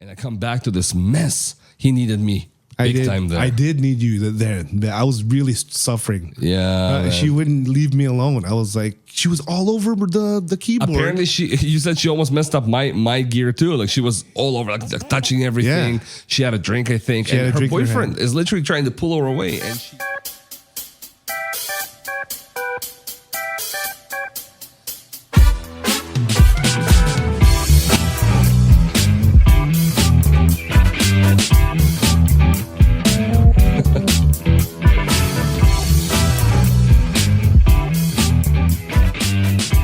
and I come back to this mess. He needed me big time there. I did need you there. I was really suffering. Yeah, she wouldn't leave me alone. I was like, she was all over the keyboard. Apparently, you said she almost messed up my gear too. Like she was all over, like touching everything. Yeah. She had a drink, I think, and her boyfriend is literally trying to pull her away, and she.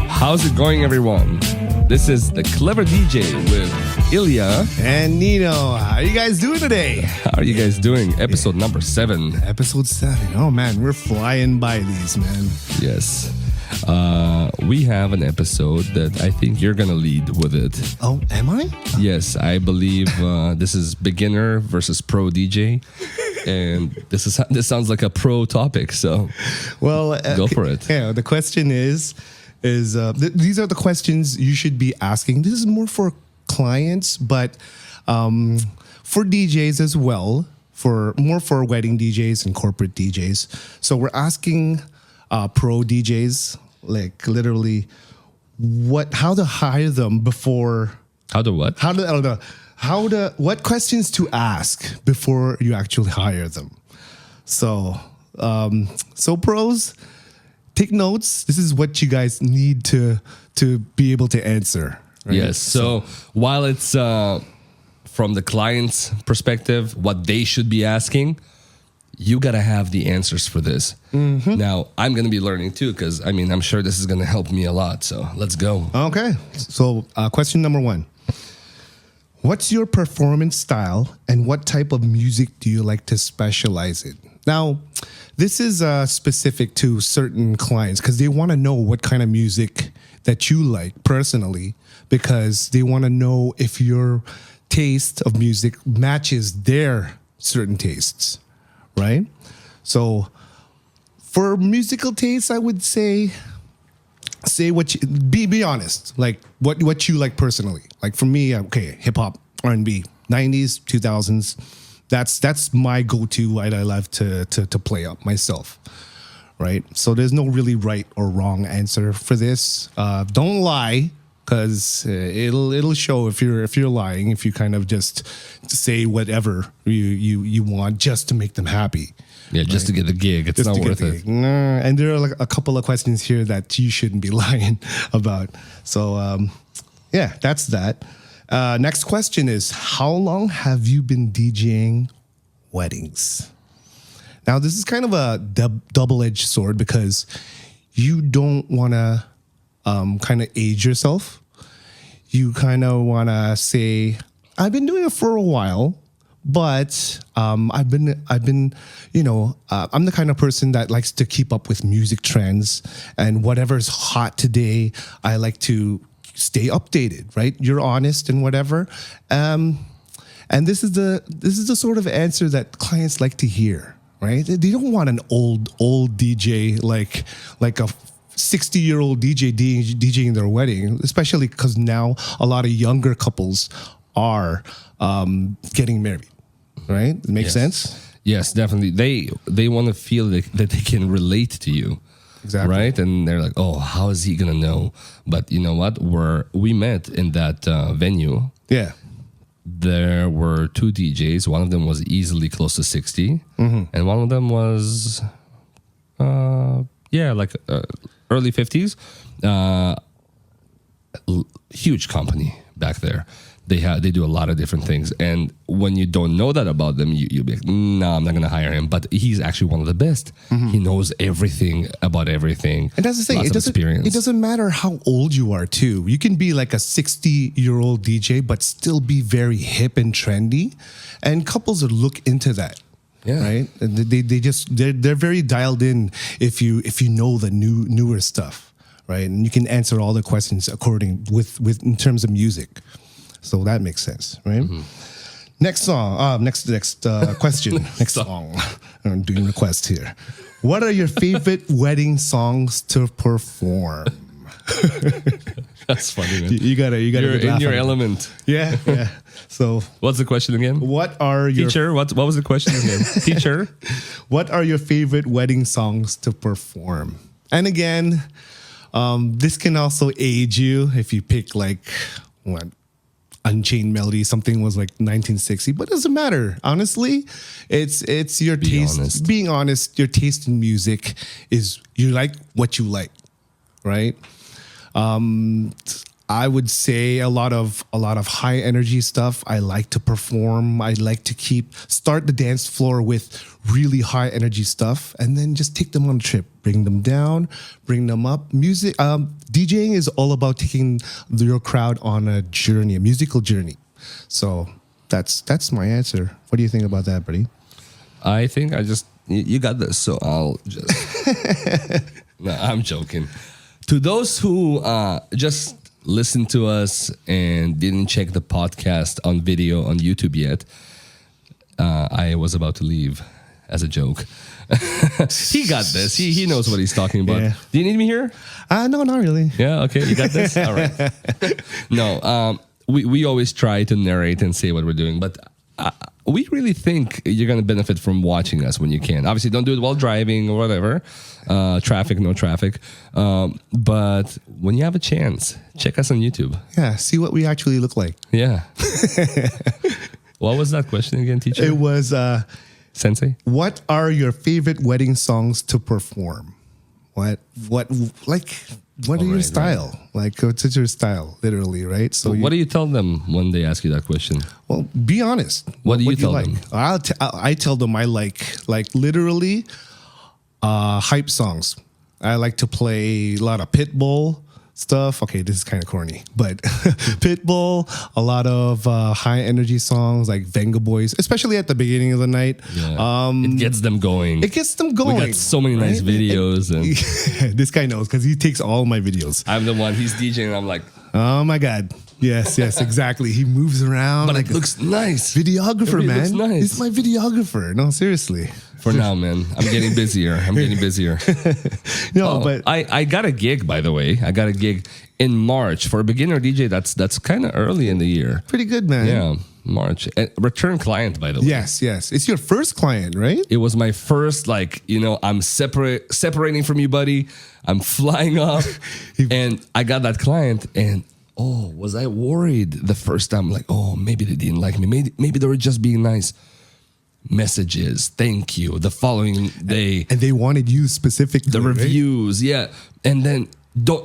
How's it going, everyone? This is the Clever DJ with Ilya and Nino. How are you guys doing today? How are you guys doing? Episode number 7. Episode 7. Oh man, we're flying by these, man. Yes. We have an episode that I think you're gonna lead with it. Oh, am I? Yes, I believe this is beginner versus pro DJ, and this sounds like a pro topic. So, well, go for it. Yeah, the question is these are the questions you should be asking. This is more for clients, but for DJs as well, for wedding DJs and corporate DJs. So we're asking pro DJs, like literally, how to hire them before. How to what? What questions to ask before you actually hire them. So pros, take notes. This is what you guys need to be able to answer. Right? Yes. So while it's from the client's perspective, what they should be asking, you got to have the answers for this. Mm-hmm. Now, I'm going to be learning too, because I'm sure this is going to help me a lot. So let's go. Okay. So question number 1. What's your performance style and what type of music do you like to specialize in? Now, this is specific to certain clients because they want to know what kind of music that you like personally, because they want to know if your taste of music matches their certain tastes, right? So for musical tastes, I would say what you, be honest, like what you like personally. Like for me, okay, hip hop, R&B, 90s, 2000s. That's my go-to. I love to play up myself, right? So there's no really right or wrong answer for this. Don't lie, because it'll show if you're lying. If you kind of just say whatever you want just to make them happy. Yeah, just to get the gig. It's not worth it. And there are like a couple of questions here that you shouldn't be lying about. So yeah, that's that. Next question is, how long have you been DJing weddings? Now, this is kind of a double-edged sword because you don't want to kind of age yourself. You kind of want to say, I've been doing it for a while, but I've been, I'm the kind of person that likes to keep up with music trends, and whatever's hot today, I like to stay updated, right? You're honest and whatever. And this is the sort of answer that clients like to hear, right? They don't want an old DJ like a 60-year-old DJ DJing their wedding, especially because now a lot of younger couples are getting married, right? It makes sense? Yes, definitely. They want to feel that they can relate to you. Exactly. Right? And they're like, oh, how is he going to know? But you know what? We met in that venue. Yeah. There were 2 DJs. One of them was easily close to 60. Mm-hmm. And one of them was, early 50s. Huge company back there. They do a lot of different things, and when you don't know that about them, you'll be like, no, I'm not going to hire him. But he's actually one of the best. Mm-hmm. He knows everything about everything. And that's the thing. It doesn't matter how old you are, too. You can be like a 60-year-old DJ, but still be very hip and trendy. And couples will look into that. Yeah. Right. And they're very dialed in if you know the newer stuff, right? And you can answer all the questions in terms of music. So that makes sense, right? Mm-hmm. Next song. Next question. Next song. I'm doing requests here. What are your favorite wedding songs to perform? That's funny, man. You gotta You're in laugh your at it. element. Yeah, yeah. So, What's the question again? what are your Teacher, what was the question again? Teacher? What are your favorite wedding songs to perform? And again, this can also aid you if you pick like what Unchained Melody. Something was like 1960, but it doesn't matter. Honestly, it's your taste. honest. Being honest, your taste in music is you like what you like, right? I would say a lot of high energy stuff. I like to perform. I like to start the dance floor with really high energy stuff, and then just take them on a trip, bring them down, bring them up. Music, DJing is all about taking your crowd on a journey, a musical journey. So that's my answer. What do you think about that, buddy? I think you got this, so I'll just. No, I'm joking. To those who just listened to us and didn't check the podcast on video on YouTube yet, I was about to leave as a joke. He got this. He knows what he's talking about. Yeah. Do you need me here? No, not really. Yeah, okay, you got this? All right. No, we always try to narrate and say what we're doing, but we really think you're going to benefit from watching us when you can. Obviously, don't do it while driving or whatever. Traffic, no traffic. But when you have a chance, check us on YouTube. Yeah, see what we actually look like. Yeah. What was that question again, teacher? It was, Sensei? what are your favorite wedding songs to perform? What are your right, style? Like, what's your style, literally, right? So, What do you tell them when they ask you that question? well, be honest. What do you tell like? them? I tell them I like literally hype songs. I like to play a lot of Pitbull stuff. Okay, this is kind of corny, but Pitbull, a lot of high energy songs like Venga Boys, especially at the beginning of the night. Yeah. It gets them going. It gets them going. We got so many nice right? videos. And This guy knows because he takes all my videos. I'm the one, he's DJing, and I'm like, Oh my God. Yes, exactly. He moves around. but like it looks nice. videographer, It man. looks nice. He's my videographer. No, seriously. For now, man. I'm getting busier. No, but I got a gig, by the way. I got a gig in March. For a beginner DJ, that's kind of early in the year. pretty good, man. Yeah, March. Return client, by the way. Yes. It's your first client, right? It was my first, I'm separating from you, buddy. I'm flying off. And I got that client, and was I worried the first time? Like, maybe they didn't like me. Maybe they were just being nice. Messages, thank you. The following day, And they wanted you specifically. the right? reviews, yeah. And then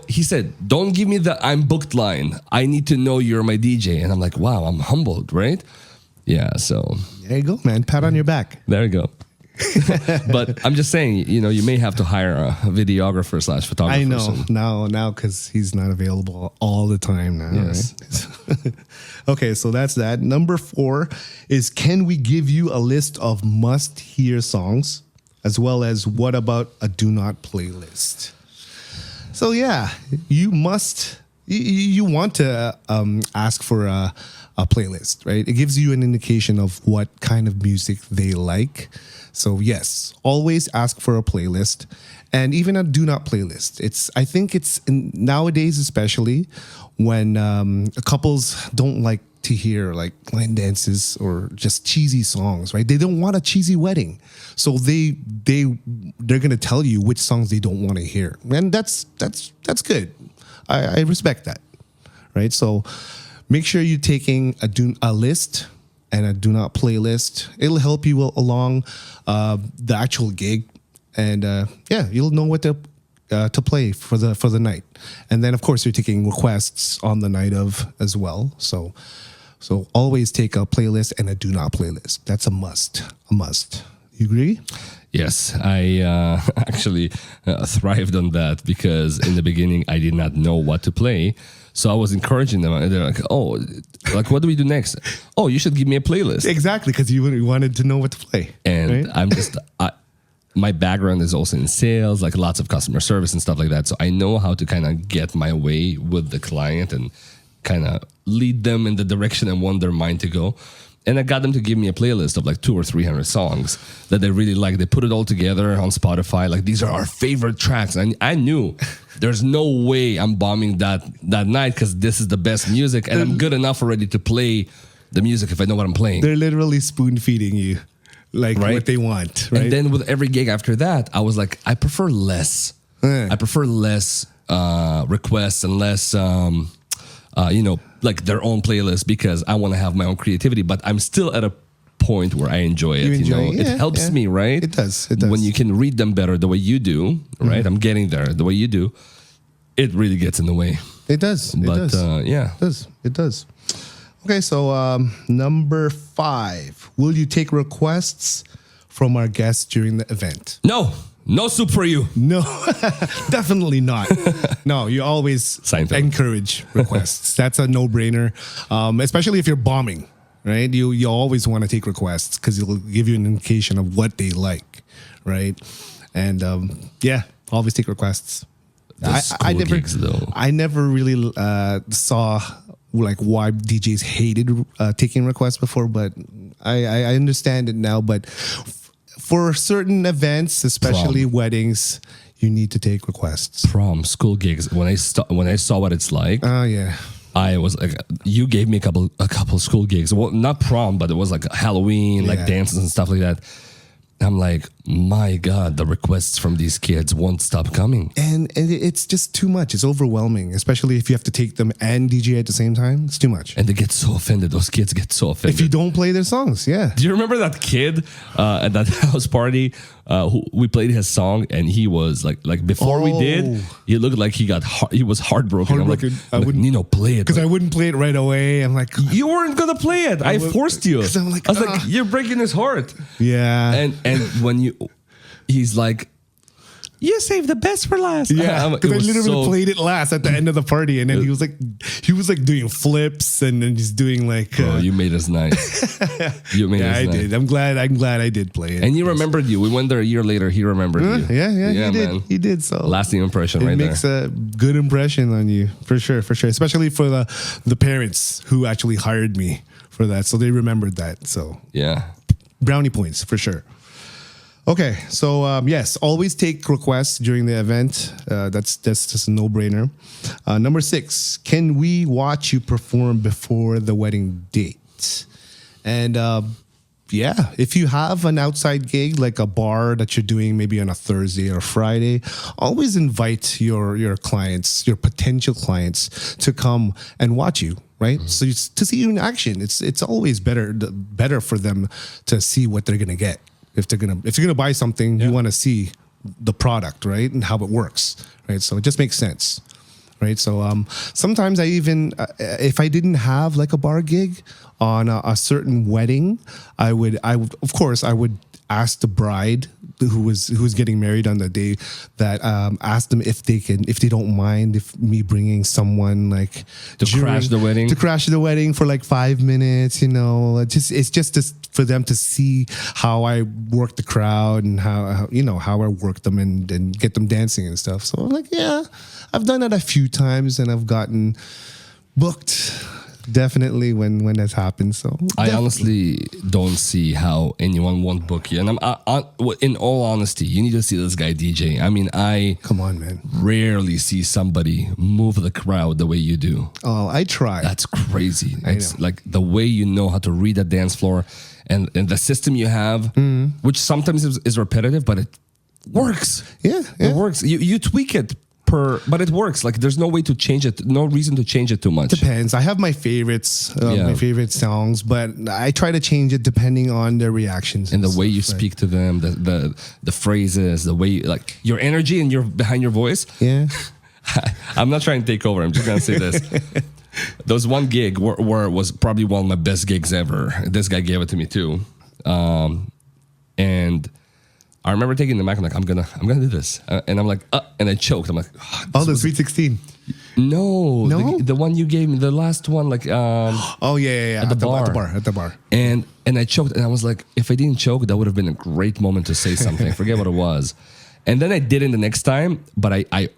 he said, don't give me the I'm booked line. I need to know you're my DJ. And I'm like, wow, I'm humbled, right? Yeah, so There you go, man. Pat on your back. there you go. But I'm just saying, you may have to hire a videographer / photographer. I know soon. now because he's not available all the time now. Yes. Right? Okay, so that's that. Number 4 is, can we give you a list of must-hear songs, as well as what about a do not playlist? So yeah, you want to ask for a playlist, right? It gives you an indication of what kind of music they like. So yes, always ask for a playlist, and even a do not playlist. I think it's nowadays, especially when couples don't like to hear like line dances or just cheesy songs, right? They don't want a cheesy wedding, so they're gonna tell you which songs they don't want to hear, and that's good. I respect that, right? So make sure you're taking a list and a do not playlist. It'll help you along the actual gig, and you'll know what to play for the night. And then of course you're taking requests on the night of as well. So always take a playlist and a do not playlist. That's a must. You agree? Yes, I actually thrived on that, because in the beginning I did not know what to play. So I was encouraging them. They're like, what do we do next? Oh, you should give me a playlist. Exactly, because you wanted to know what to play. And right? I'm just, my background is also in sales, like lots of customer service and stuff like that. So I know how to kind of get my way with the client and kind of lead them in the direction I want their mind to go. And I got them to give me a playlist of like 200 or 300 songs that they really like. They put it all together on Spotify. Like, these are our favorite tracks. And I knew there's no way I'm bombing that night because this is the best music. And I'm good enough already to play the music if I know what I'm playing. They're literally spoon feeding you like what they want. Right? And then with every gig after that, I was like, I prefer less. I prefer less requests and less, like their own playlist because I want to have my own creativity. But I'm still at a point where I enjoy it. It helps me, right? It does. When you can read them better the way you do, right? I'm getting there the way you do. It really gets in the way. It does. It does. Okay, so number 5. Will you take requests from our guests during the event? No soup for you. No, definitely not. No, you always encourage requests. That's a no-brainer, especially if you're bombing, right? You always want to take requests because it'll give you an indication of what they like, right? And always take requests. I never really saw like why DJs hated taking requests before, but I understand it now. But for certain events, especially weddings, you need to take requests. Prom, school gigs. When I saw what it's like, I was like, you gave me a couple school gigs. Well, not prom, but it was like Halloween, like dances and stuff like that. I'm like, my God, the requests from these kids won't stop coming. And it's just too much. It's overwhelming, especially if you have to take them and DJ at the same time. It's too much. And they get so offended. Those kids get so offended. If you don't play their songs, yeah. Do you remember that kid at that house party who we played his song and he was like before we did, he looked like he was heartbroken. I'm like, Nino, play it. Because I wouldn't play it right away. I'm like, you weren't going to play it. I forced you. I was like, you're breaking his heart. Yeah. And when he's like, you saved the best for last. Yeah, because I literally played it last at the end of the party, and then he was like doing flips, and then he's doing like. You made us nice. I did. I'm glad I did play it. And he remembered you. We went there a year later. He remembered you. Yeah, he did. Man. He did. So lasting impression, right there. It makes a good impression on you for sure. Especially for the parents who actually hired me for that, so they remembered that. So yeah, brownie points for sure. Okay, so yes, always take requests during the event. That's just a no-brainer. Number 6, can we watch you perform before the wedding date? And if you have an outside gig like a bar that you're doing maybe on a Thursday or Friday, always invite your clients, your potential clients, to come and watch you. Right, so to see you in action, it's always better for them to see what they're gonna get. If you're gonna buy something, you want to see the product, right, and how it works, right? So it just makes sense, right? So sometimes I even if I didn't have like a bar gig on a certain wedding, I would of course ask the bride who was getting married on the day that ask them if they don't mind if me bringing someone like to crash the wedding for like 5 minutes, it's just for them to see how I work the crowd and how I work them and get them dancing and stuff. So I'm like, yeah, I've done that a few times and I've gotten booked. Definitely when that's happened. So I honestly don't see how anyone won't book you. And in all honesty, you need to see this guy DJ. I mean, come on, man. Rarely see somebody move the crowd the way you do. Oh, I try. That's crazy. It's like the way you know how to read a dance floor and the system you have, which sometimes is repetitive, but it works. Yeah. It works. You tweak it. But it works. Like there's no way to change it. No reason to change it too much. Depends. I have my favorites, my favorite songs, but I try to change it depending on their reactions and the way you speak to them, the phrases, the way like your energy and behind your voice. Yeah. I'm not trying to take over. I'm just gonna say this. There was one gig where it was probably one of my best gigs ever. This guy gave it to me too, and I remember taking the mic. I'm like, I'm gonna do this, and I'm like, and I choked. I'm like, the Sweet 16. No, the one you gave me, the last one, like, at the bar, and I choked, and I was like, if I didn't choke, that would have been a great moment to say something. Forget what it was, and then I did it the next time, but I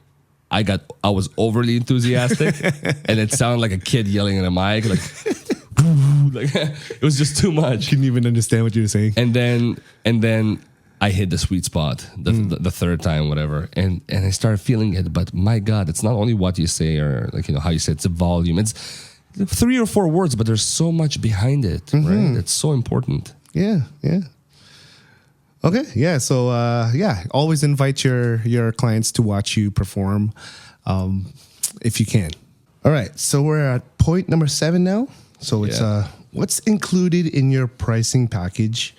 I was overly enthusiastic, and it sounded like a kid yelling in a mic, like it was just too much. Couldn't even understand what you were saying. And then I hit the sweet spot the third time, whatever, and I started feeling it. But my God, it's not only what you say or like how you say it's the volume. It's 3 or 4 words, but there's so much behind it, right? It's so important. Yeah. Okay, yeah. So always invite your clients to watch you perform, if you can. All right, so we're at point number 7 now. So it's what's included in your pricing package,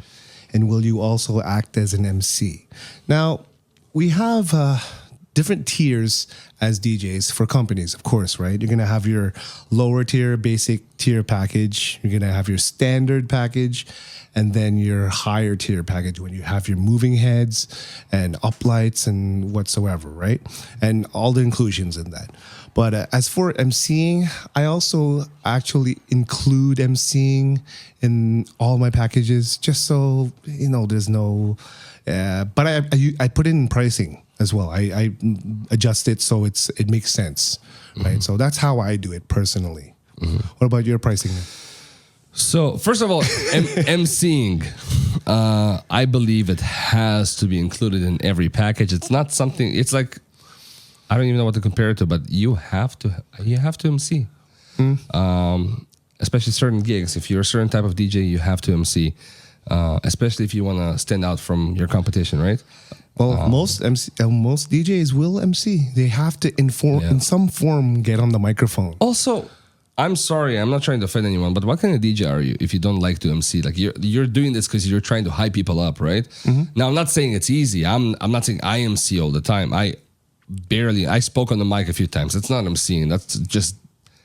and will you also act as an MC? Now, we have different tiers as DJs for companies, of course, right? You're gonna have your lower tier, basic tier package. You're gonna have your standard package, and then your higher tier package when you have your moving heads and uplights and whatsoever, right? And all the inclusions in that. But as for MCing, I also actually include MCing in all my packages, just so there's no. But I put it in pricing as well. I adjust it so it makes sense, right? So that's how I do it personally. What about your pricing? So first of all, MCing, I believe it has to be included in every package. It's not something. It's like I don't even know what to compare it to, but you have to MC. Especially certain gigs. If you're a certain type of DJ, you have to MC. Especially if you want to stand out from your competition, right? Well, most DJs will MC. They have to in some form get on the microphone. Also, I'm sorry, I'm not trying to offend anyone, but what kind of DJ are you if you don't like to MC? Like you're doing this because you're trying to hype people up, right? Now, I'm not saying it's easy. I'm not saying I MC all the time. I spoke on the mic a few times. It's not MCing. That's just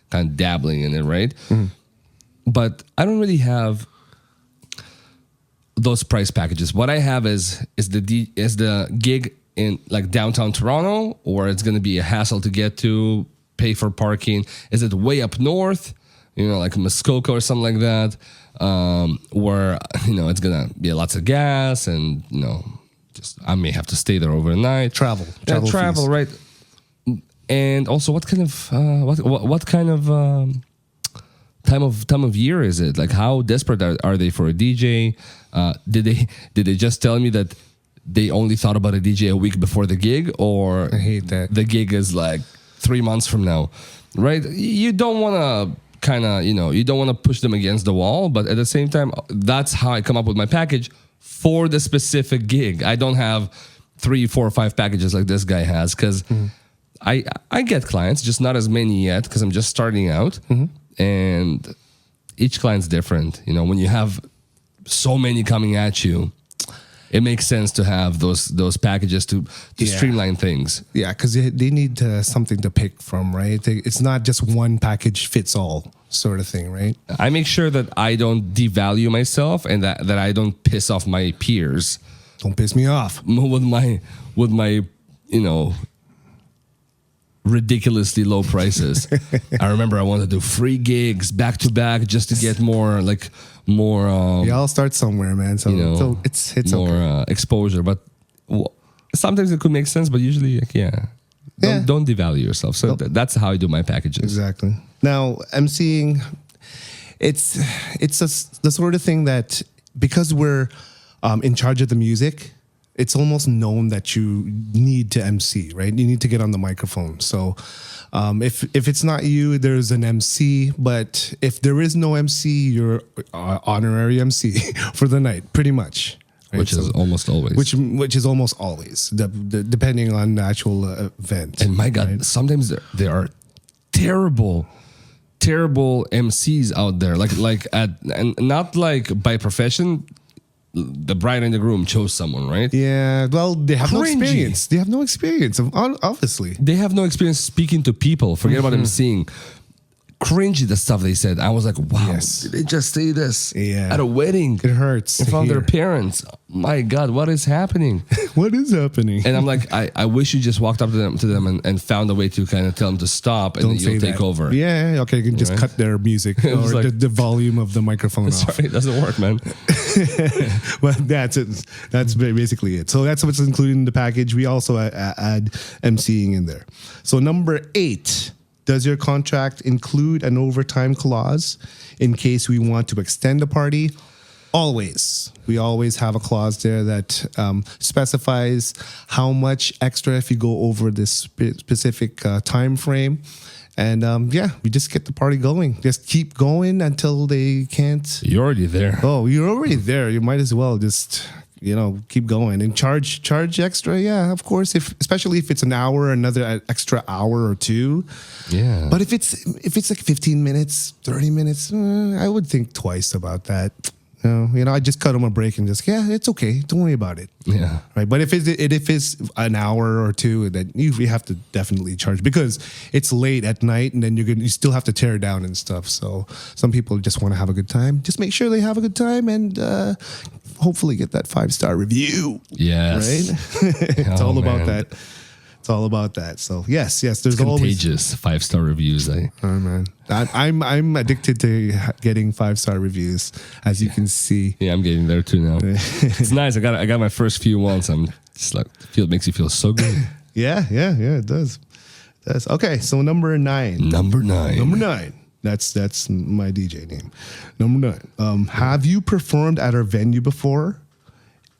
kind of dabbling in it, right? But I don't really have those price packages. What I have is the gig in like downtown Toronto, or it's going to be a hassle to get to, pay for parking. Is it way up north, like Muskoka or something like that, where it's going to be lots of gas and just I may have to stay there overnight. Travel, fees. Right? And also, what kind of time of year is it? Like, how desperate are they for a DJ? Did they just tell me that they only thought about a DJ a week before the gig, or I hate that the gig is like 3 months from now, right? You don't want to you don't want to push them against the wall, but at the same time, that's how I come up with my package for the specific gig. I don't have 3, 4, or 5 packages like this guy has, because I get clients, just not as many yet, because I'm just starting out, and each client's different. When you have so many coming at you, it makes sense to have those packages to streamline things. Yeah, because they need something to pick from, right? It's not just one package fits all sort of thing, right? I make sure that I don't devalue myself and that I don't piss off my peers. Don't piss me off with my ridiculously low prices. I remember I wanted to do free gigs back to back just to get more. I'll start somewhere, man. So it's more okay. Exposure, but sometimes it could make sense. But usually, don't devalue yourself. So that's how I do my packages. Exactly. Now, MCing, it's the sort of thing that because we're in charge of the music, it's almost known that you need to MC, right? You need to get on the microphone. So if it's not you, there's an MC. But if there is no MC, you're honorary MC for the night, pretty much. Right? Which is almost always. Which is almost always, depending on the actual event. And my God, sometimes there are terrible MCs out there. And not like by profession. The bride and the groom chose someone, right? Yeah, well, they have no experience. They have no experience, obviously. They have no experience speaking to people. Forget about MCing. cringy the stuff they said. I was like, wow, Yes. did they just say this Yeah. at a wedding? It hurts in to front of their hear. parents. My God, what is happening? What is happening? And I'm like, I wish you just walked up to them and found a way to kind of tell them to stop, and Don't then you'll say take that. over. Yeah, okay, you can just Right. cut their music or was like- the volume of the microphone off. Sorry, it doesn't work, man. Well, that's it. That's basically it. So that's what's included in the package. We also add emceeing in there. So number 8, does your contract include an overtime clause in case we want to extend the party? Always. We always have a clause there that specifies how much extra if you go over this specific time frame. And we just get the party going. Just keep going until they can't. You're already there. Oh, you're already there. You might as well just keep going and charge extra. Yeah, of course. Especially if it's an hour, another extra hour or 2. Yeah. But if it's like 15 minutes, 30 minutes, I would think twice about that. I just cut them a break and just it's okay. Don't worry about it. Yeah. Right. But if it's an hour or 2, then you have to definitely charge because it's late at night and then you still have to tear down and stuff. So some people just want to have a good time. Just make sure they have a good time and hopefully get that 5-star review. Yes. Right. It's all about man. that. It's all about that. So yes, there's always. Contagious 5-star reviews. Oh man, I'm addicted to getting 5-star reviews, as you can see. Yeah, I'm getting there too now. It's nice. I got my first few once. I'm just like, it makes you feel so good. Yeah, it does. Okay, so number 9. Number 9. Number 9. That's my DJ name. Number 9. Have you performed at our venue before?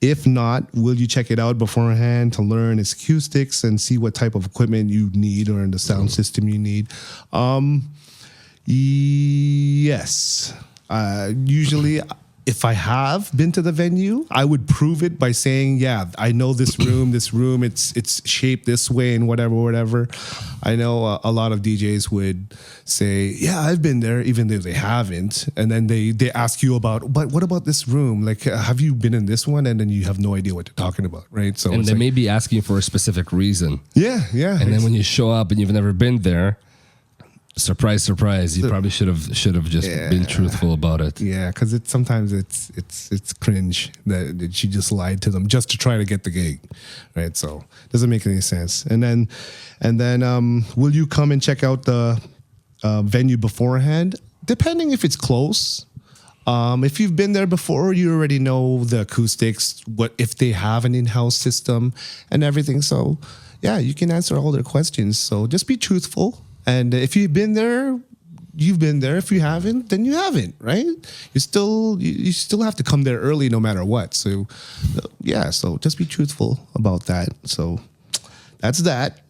If not, will you check it out beforehand to learn its acoustics and see what type of equipment you need or in the sound system you need? Yes. Usually, if I have been to the venue, I would prove it by saying, I know this room, it's shaped this way and whatever. I know a lot of DJs would say, I've been there, even though they haven't. And then they ask you about, but what about this room? Like, have you been in this one? And then you have no idea what they're talking about, right? So And they may be asking for a specific reason. Yeah. And then when you show up and you've never been there, surprise, you probably should have just been truthful about it. Yeah, because sometimes it's cringe that she just lied to them just to try to get the gig, right? So it doesn't make any sense. And then will you come and check out the venue beforehand? Depending if it's close. If you've been there before, you already know the acoustics, what if they have an in-house system and everything. So you can answer all their questions. So just be truthful. And if you've been there, you've been there. If you haven't, then you haven't, right? You still have to come there early no matter what. So, so just be truthful about that. So that's that.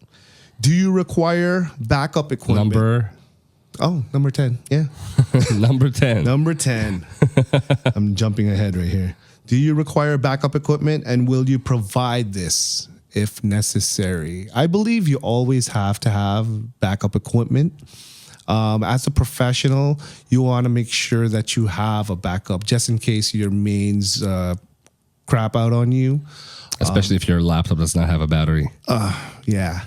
Do you require backup equipment? Number 10. Yeah. Number 10. Number 10. I'm jumping ahead right here. Do you require backup equipment and will you provide this if necessary? I believe you always have to have backup equipment. As a professional, you want to make sure that you have a backup just in case your mains crap out on you. Especially if your laptop does not have a battery. Yeah,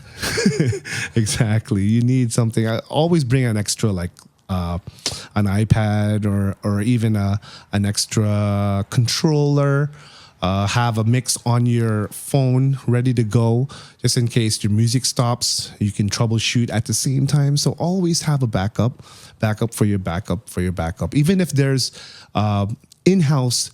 exactly. You need something. I always bring an extra, like an iPad or even an extra controller. Have a mix on your phone ready to go just in case your music stops. You can troubleshoot at the same time. So always have a backup for your backup. Even if there's in-house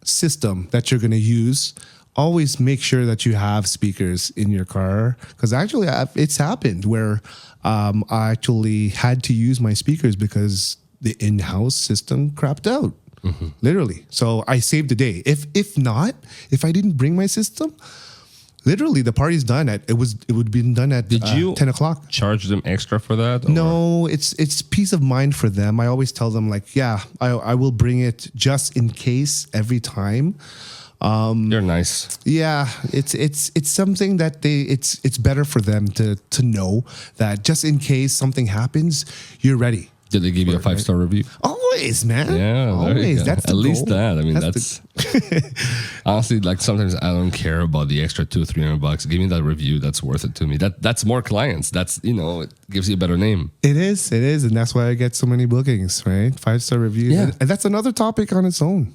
system that you're going to use, always make sure that you have speakers in your car. Because actually, it's happened where I actually had to use my speakers because the in-house system crapped out. Mm-hmm. Literally. So I saved the day. If I didn't bring my system, literally the party's done it would be done at 10 o'clock. Charge them extra for that? Or? No, it's peace of mind for them. I always tell them I will bring it just in case every time. You're nice. Yeah, it's something that it's better for them to know that just in case something happens, you're ready. Did they give you a 5-star review? Always, man. Yeah, there you always. go. That's the at least goal. that. I mean, that's honestly, like, sometimes I don't care about the extra $200-300. Give me that review. That's worth it to me. That's more clients. That's, it gives you a better name. It is, and that's why I get so many bookings, right? 5-star reviews, Yeah. and that's another topic on its own.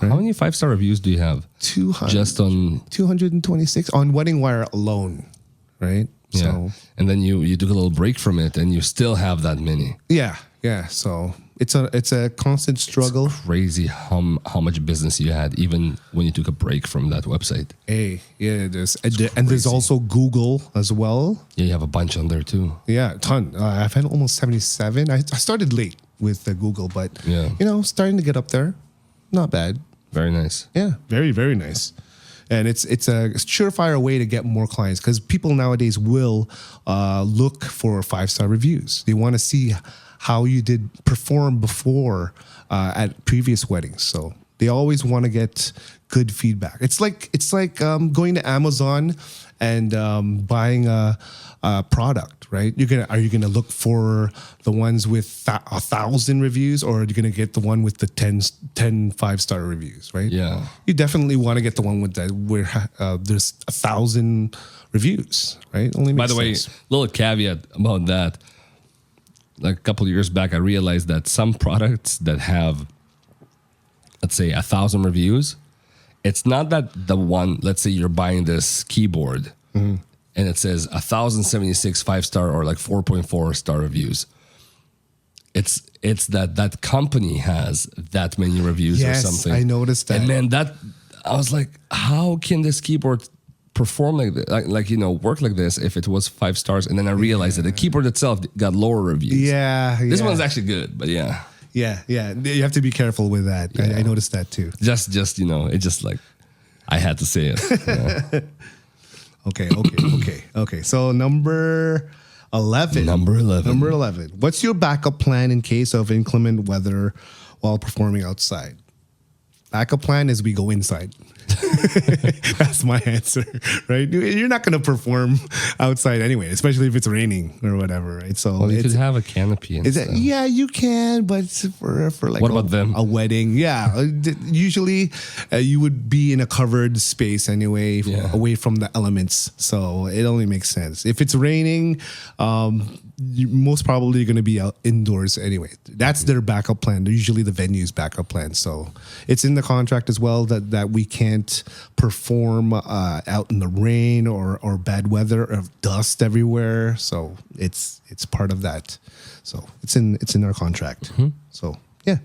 How many 5-star reviews do you have? 200, Just on 226 on Wedding Wire alone, right? yeah, So and then you took a little break from it, and you still have that many. yeah. So it's a constant struggle. Crazy how much business you had even when you took a break from that website. Hey, yeah, there's also Google as well. Yeah, you have a bunch on there too. Yeah, a ton. I've had almost 77. I started late with Google, but Yeah. starting to get up there. Not bad. Very nice. Yeah, very, very nice. And it's a surefire way to get more clients because people nowadays will look for 5-star reviews. They want to see how you did perform before at previous weddings. So they always want to get good feedback. It's like going to Amazon and buying a product, right? Are you gonna look for the ones with 1,000 reviews, or are you gonna get the one with the 10 5-star reviews, right? Yeah. You definitely want to get the one with that where there's 1,000 reviews, right? Only By makes the way, sense. little caveat about that. Like a couple of years back, I realized that some products that have, let's say, 1,000 reviews, it's not that the one, let's say you're buying this keyboard and it says 1,076 5-star or like 4.4-star reviews. It's that company has that many reviews Yes, or something. I noticed that. And man, I was like, how can this keyboard perform like this, work like this if it was 5 stars? And then I realized that the keyboard itself got lower reviews. Yeah, This yeah. one's actually good, but yeah. Yeah. You have to be careful with that. Yeah. I noticed that too. Just it just like I had to say it. Yeah. Okay. So number 11. Number 11. What's your backup plan in case of inclement weather while performing outside? Backup plan is we go inside. That's my answer, right? You're not going to perform outside anyway, especially if it's raining or whatever, right? So Well, you could have a canopy and stuff. yeah, you can, but for like What about them? a wedding, yeah. Usually, you would be in a covered space anyway, Yeah. away from the elements. So it only makes sense. If it's raining, you most probably going to be out indoors anyway. That's their backup plan. They're usually the venue's backup plan. So it's in the contract as well that we can't perform out in the rain or bad weather or dust everywhere. So it's part of that. So it's in our contract. So yeah.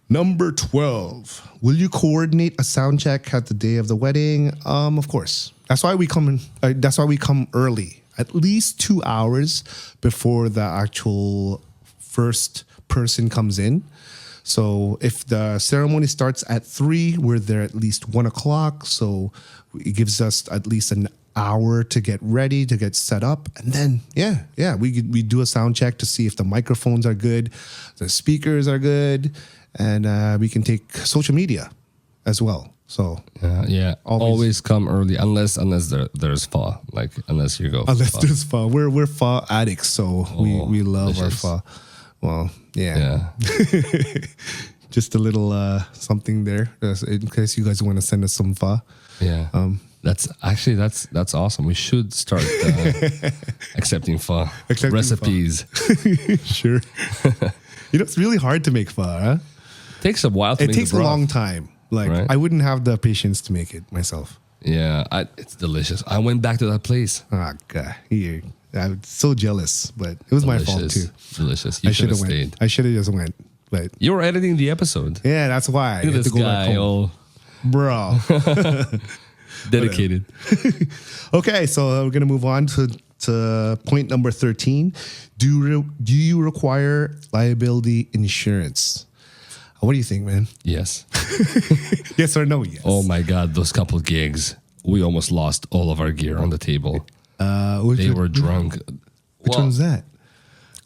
Number 12. Will you coordinate a sound check at the day of the wedding? Of course. That's why we come early. At least 2 hours before the actual first person comes in. So if the ceremony starts at 3, we're there at least 1 o'clock. So it gives us at least an hour to get ready, to get set up. And then, we do a sound check to see if the microphones are good, the speakers are good, and we can take social media as well. So Yeah. Always come early unless there's pho. Like unless you go. unless pho. there's pho, we're pho addicts, so we love delicious. our pho. Well, yeah. Yeah. Just a little something there in case you guys want to send us some pho. Yeah. That's awesome. We should start accepting pho Accepting recipes. Sure. It's really hard to make pho. Huh? Takes a while to It make takes the a broth. long time. Like Right. I wouldn't have the patience to make it myself. Yeah, it's delicious. I went back to that place. Oh God, I'm so jealous, but it was my fault too. Delicious. You should have stayed. I should have just went, but You were editing the episode. yeah, that's why I Look at had to this go back guy, home, all bro. dedicated. Okay, so we're gonna move on to point number 13. Do you require liability insurance? What do you think, man? Yes. Yes or no? Yes. Oh my God, those couple gigs. We almost lost all of our gear on the table. They were drunk. Which one's that?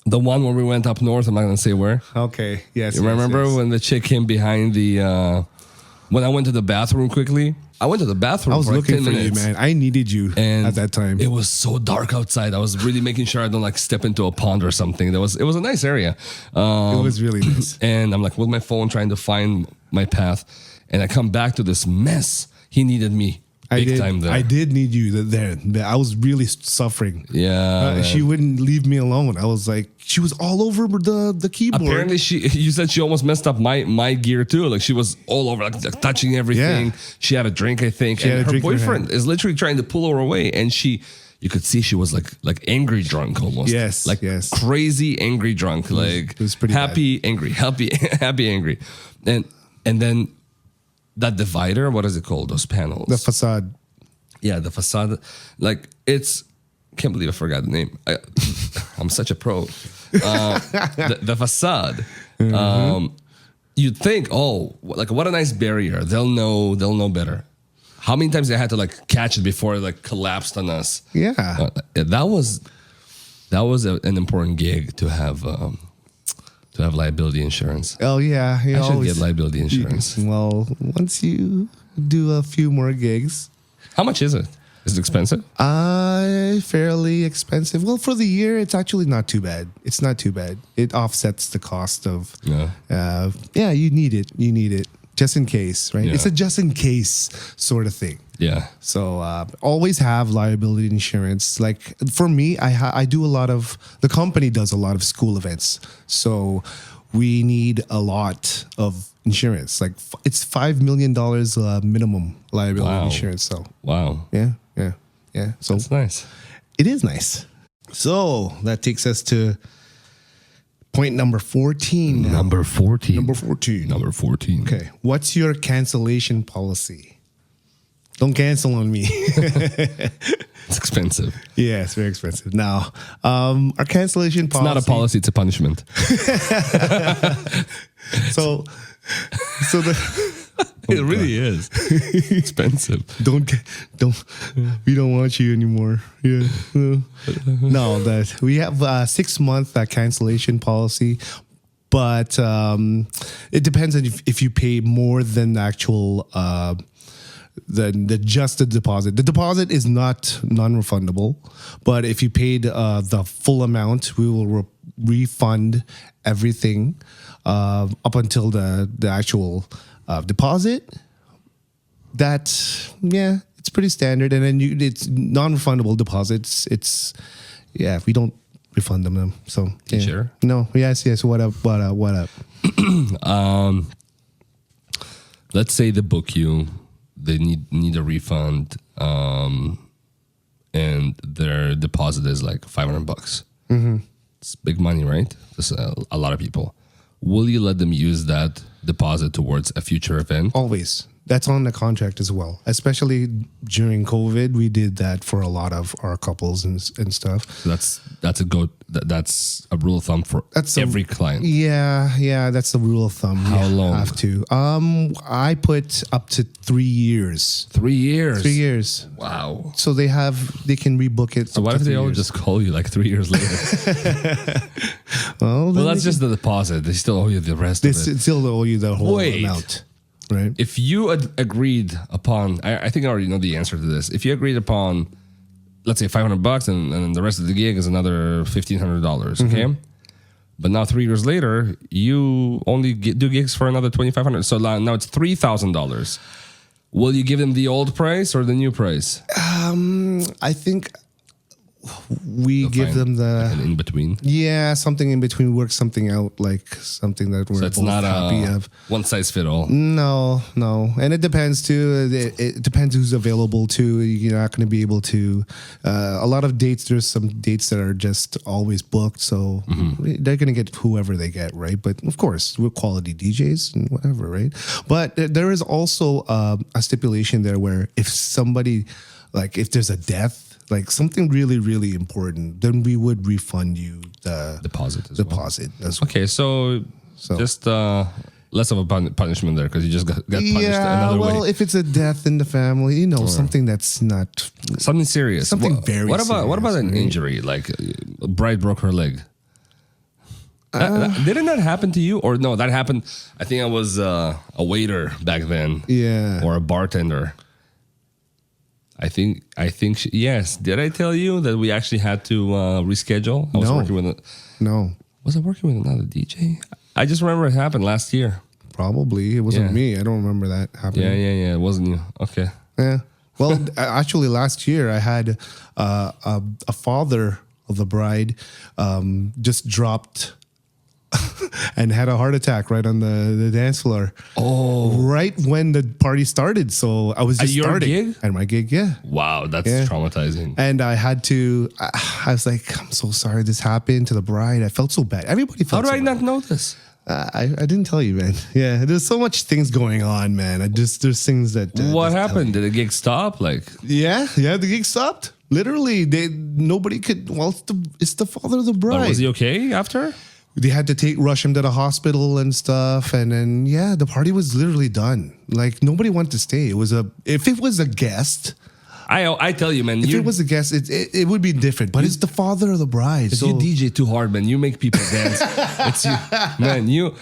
The one where we went up north. I'm not gonna say where. Okay. Yes. You remember when the chick came behind the when I went to the bathroom quickly, I went to the bathroom I was for like looking 10 for minutes. you, man. I needed you at that time. It was so dark outside. I was really making sure I don't like step into a pond or something. It was a nice area. It was really nice. And I'm like with my phone trying to find my path. And I come back to this mess. He needed me big time there. I did need you there. I was really suffering. Yeah. She wouldn't leave me alone. I was like, she was all over the keyboard. Apparently, you said she almost messed up my gear too. Like she was all over, like touching everything. Yeah. She had a drink, I think. And her boyfriend is literally trying to pull her away. And you could see she was like angry drunk almost. Yes. Like crazy angry drunk. Like it was pretty happy, bad. Angry, happy, angry. And then that divider, what is it called? Those panels. The facade. Yeah, the facade. Like can't believe I forgot the name. I'm such a pro. The facade. You'd think, like what a nice barrier. They'll know better. How many times they had to like catch it before it like collapsed on us? Yeah, that was an important gig to have liability insurance. Oh yeah, I should get liability insurance. Well, once you do a few more gigs. How much is it? Is it expensive? Fairly expensive. Well, for the year, it's actually not too bad. It's not too bad. It offsets the cost of. Yeah. You need it. You need it just in case, right? Yeah. It's a just in case sort of thing. Yeah. So always have liability insurance. Like for me, I do a lot of. The company does a lot of school events, so we need a lot of insurance. Like it's $5 million minimum liability insurance. So yeah. So that's nice. It is nice. So that takes us to point number 14. Number 14. Number 14. Okay. What's your cancellation policy? Don't cancel on me. It's expensive. Yeah, it's very expensive. Now, our cancellation policy. It's not a policy, it's a punishment. So it really is expensive. We don't want you anymore. Yeah. No, that we have a 6-month cancellation policy, but it depends on if you pay more than the actual the deposit. The deposit is not non-refundable, but if you paid the full amount, we will refund everything up until the actual deposit. It's pretty standard. And then it's non-refundable deposits. We don't refund them. So yeah. Sure. No. Yes. What up? Let's say they book you. They need a refund, and their deposit is like $500. Mm-hmm. It's big money, right? That's a lot of people. Will you let them use that deposit towards a future event? Always. That's on the contract as well. Especially during COVID, we did that for a lot of our couples and stuff. So that's a rule of thumb for every client. Yeah, that's the rule of thumb. How long? Have to. I put up to 3 years. 3 years. 3 years. Wow. So they can rebook it. So why if they all just call you like 3 years later? well, that's just the deposit. They still owe you the rest of it. They still owe you the whole amount. Right. If you agreed upon, I think I already know the answer to this. If you agreed upon, let's say $500 and the rest of the gig is another $1,500, okay? But now 3 years later, you only do gigs for another $2,500. So now it's $3,000. Will you give them the old price or the new price? I think we give them the in between. Yeah, something in between. Work something out, like something that we're both happy of. One size fit all. No, and it depends too. It depends who's available too. You're not going to be able to. A lot of dates. There's some dates that are just always booked, so they're going to get whoever they get, right? But of course, we're quality DJs and whatever, right? But there is also a stipulation there where if somebody, like if there's a death, like something really, really important, then we would refund you the deposit. Okay, so just less of a punishment there because you just got punished another way. Well, if it's a death in the family, something that's not something serious, something very. What about serious, an injury? Like a bride broke her leg. Didn't that happen to you? Or no, that happened. I think I was a waiter back then. Yeah. Or a bartender. I think yes. Did I tell you that we actually had to reschedule? I was working with Was I working with another DJ? I just remember it happened last year. Probably. It wasn't me. I don't remember that happening. Yeah. It wasn't you. Okay. Yeah. Well, actually, last year I had a father of the bride just dropped and had a heart attack right on the dance floor. Oh. Right when the party started. So I was just starting. At your gig? At my gig, yeah. Wow, that's traumatizing. And I had to, I was like, I'm so sorry this happened to the bride. I felt so bad. Everybody felt so bad. How do I not know this? I didn't tell you, man. Yeah, there's so much things going on, man. There's things that. What happened? Did the gig stop? Yeah, the gig stopped. Literally, nobody could. Well, it's the father of the bride. But was he okay after? They had to rush him to the hospital and stuff, and then the party was literally done. Like nobody wanted to stay. If it was a guest. I tell you, man. If it was a guest, it would be different. But it's the father of the bride. So you DJ too hard, man. You make people dance. It's you, man. You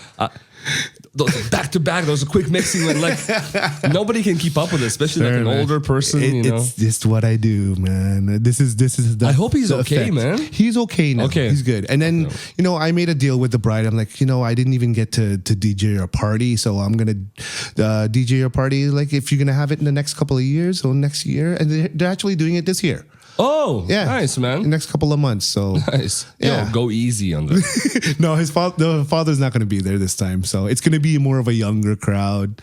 those back to back. Those are quick mixing, man. Like nobody can keep up with it, especially like an older person. It's just what I do, man. This is. I hope he's okay, man. He's okay now. Okay, he's good. And then I made a deal with the bride. I'm like, I didn't even get to DJ your party, so I'm gonna DJ your party. Like if you're gonna have it in the next couple of years or next year, and they're actually doing it this year. Oh, yeah, nice, man. The next couple of months, so nice. Yeah, go easy on that. No, the father's not going to be there this time, so it's going to be more of a younger crowd.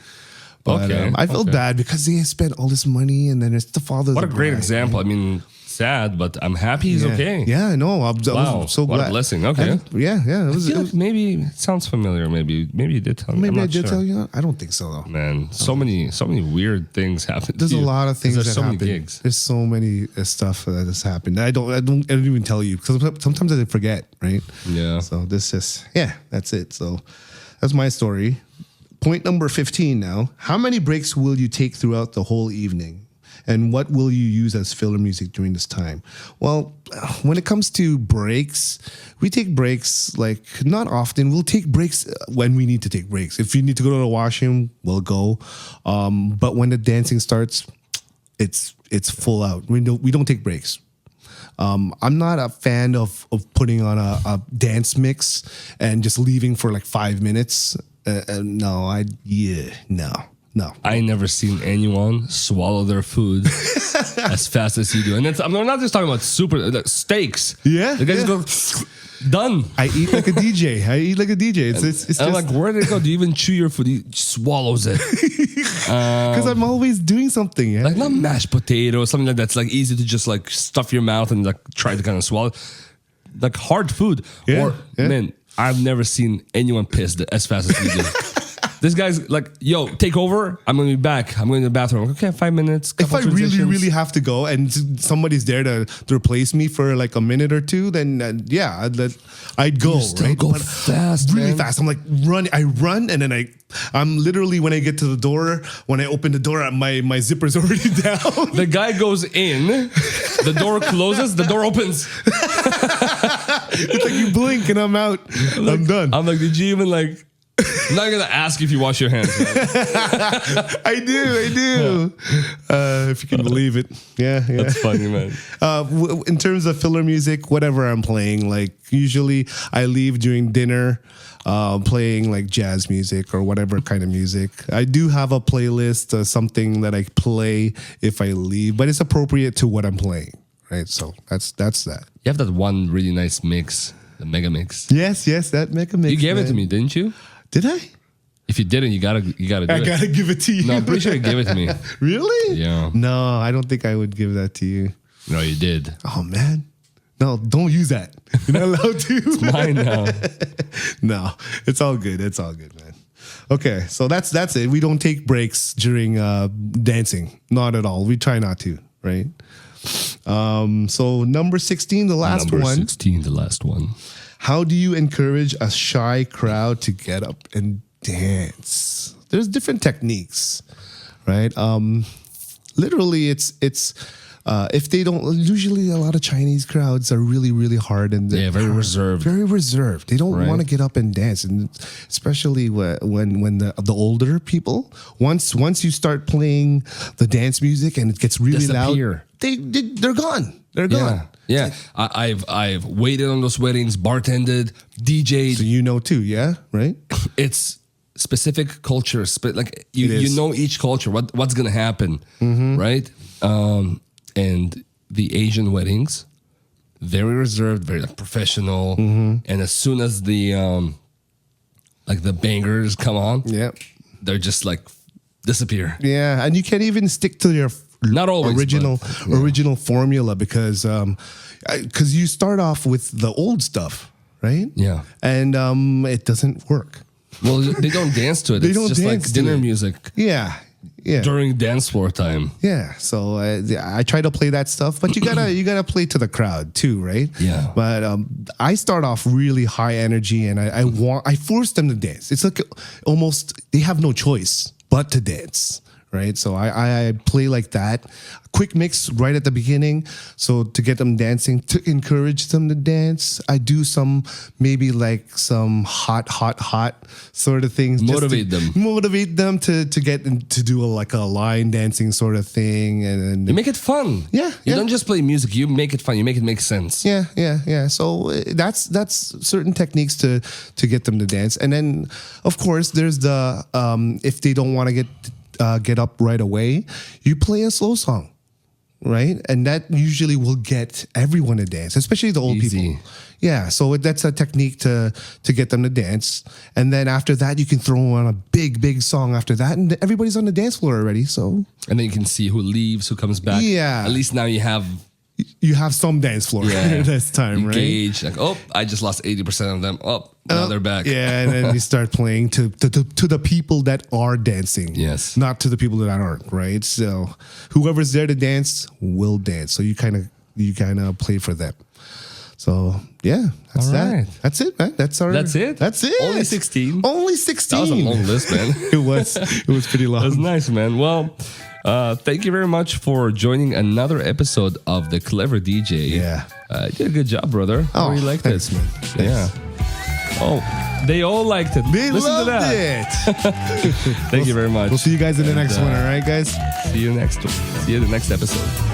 But I felt bad because they spent all this money, and then it's the father. What a great example! I mean, sad, but I'm happy he's okay. Yeah, no, I was so glad. What a blessing. Okay. It was. Maybe it sounds familiar. Maybe you did tell me. Maybe I did tell you. I don't think so though. Man, so many weird things happen. There's a lot of things that so happen. Many gigs. There's so many stuff that has happened. I don't even tell you because sometimes I forget. Right. Yeah. So this is that's it. So that's my story. Point number 15 now. How many breaks will you take throughout the whole evening? And what will you use as filler music during this time? Well, when it comes to breaks, we take breaks like not often. We'll take breaks when we need to take breaks. If you need to go to the washroom, we'll go. But when the dancing starts, it's full out. We don't take breaks. I'm not a fan of putting on a dance mix and just leaving for like 5 minutes. No. No. I never seen anyone swallow their food as fast as you do. And I'm not just talking about steaks. Yeah. The guys go, done. I eat like a DJ. It's just, I'm like, where did it go? Do you even chew your food? He swallows it. Because I'm always doing something. Yeah? Like not mashed potato, something like that's like easy to just like stuff your mouth and like try to kind of swallow. Like hard food. Man, I've never seen anyone pissed as fast as you do. This guy's like, yo, take over. I'm going to be back. I'm going to the bathroom. Okay, 5 minutes. If I really have to go and somebody's there to replace me for like a minute or two, then I'd go. Go fast, really fast. I'm like run. I run and then I'm literally when I get to the door. When I open the door, my zipper's already down. The guy goes in. The door closes. The door opens. It's like you blink and I'm out. I'm done. I'm like, did you even like? I'm not gonna ask if you wash your hands. Right? I do. If you can believe it, yeah. That's funny, man. In terms of filler music, whatever I'm playing, like usually I leave during dinner, playing like jazz music or whatever kind of music. I do have a playlist, something that I play if I leave, but it's appropriate to what I'm playing, right? So that's that. You have that one really nice mix, the mega mix. Yes, that mega mix. You gave it to me, didn't you? Did I? If you didn't, you gotta do it. I gotta give it to you. No, I'm pretty sure you gave it to me. Really? Yeah. No, I don't think I would give that to you. No, you did. Oh man. No, don't use that. You're not allowed to. It's mine now. No, it's all good. It's all good, man. Okay, so that's it. We don't take breaks during dancing. Not at all. We try not to, right? So number 16, the last one. Number 16, the last one. How do you encourage a shy crowd to get up and dance? There's different techniques, right? Literally, it's if they don't, usually a lot of Chinese crowds are really, really hard and very reserved. Very reserved. They don't want to get up and dance, and especially when the older people. Once you start playing the dance music and it gets really Disappear. loud, they're gone. They're gone. Yeah. I've waited on those weddings, bartended, DJ'd. So you know too, yeah, right? It's specific cultures, but like you know each culture, what's gonna happen, right? And the Asian weddings, very reserved, very like professional, and as soon as the like the bangers come on, they're just like disappear. Yeah, and you can't even stick to your not always original formula because you start off with the old stuff, right? Yeah, and it doesn't work. Well, they don't dance to it. It's just like dinner music. Yeah. During dance floor time. Yeah. So I try to play that stuff, but you gotta play to the crowd too, right? Yeah. But I start off really high energy, and I force them to dance. It's like almost they have no choice but to dance. Right, so I play like that, quick mix right at the beginning, so to get them dancing, to encourage them to dance. I do some maybe like some hot sort of things, motivate them to get to do a line dancing sort of thing, and you make it fun. Yeah, you don't just play music; you make it fun. You make it make sense. Yeah. So that's certain techniques to get them to dance, and then of course there's the if they don't want to get up right away, you play a slow song, right? And that usually will get everyone to dance, especially the old people. Yeah, so that's a technique to get them to dance. And then after that, you can throw on a big song after that, and everybody's on the dance floor already. So and then you can see who leaves, who comes back. Yeah, at least now you have some dance floor this time, engage, right? Like, oh, I just lost 80% of them. Oh, now they're back. Yeah, and then you start playing to the people that are dancing. Yes. Not to the people that aren't, right? So whoever's there to dance will dance. So you kind of play for them. So yeah, that's that. That's it, man. That's it. Only 16. Only 16. That was a long list, man. It was pretty long. That was nice, man. Well, thank you very much for joining another episode of The Clever DJ. Yeah. You did a good job, brother. I really liked it. Man. Yeah. Oh, they all liked it. They Listen loved to that. it. Thank you very much. We'll see you guys in the next one, all right, guys? See you in the next episode.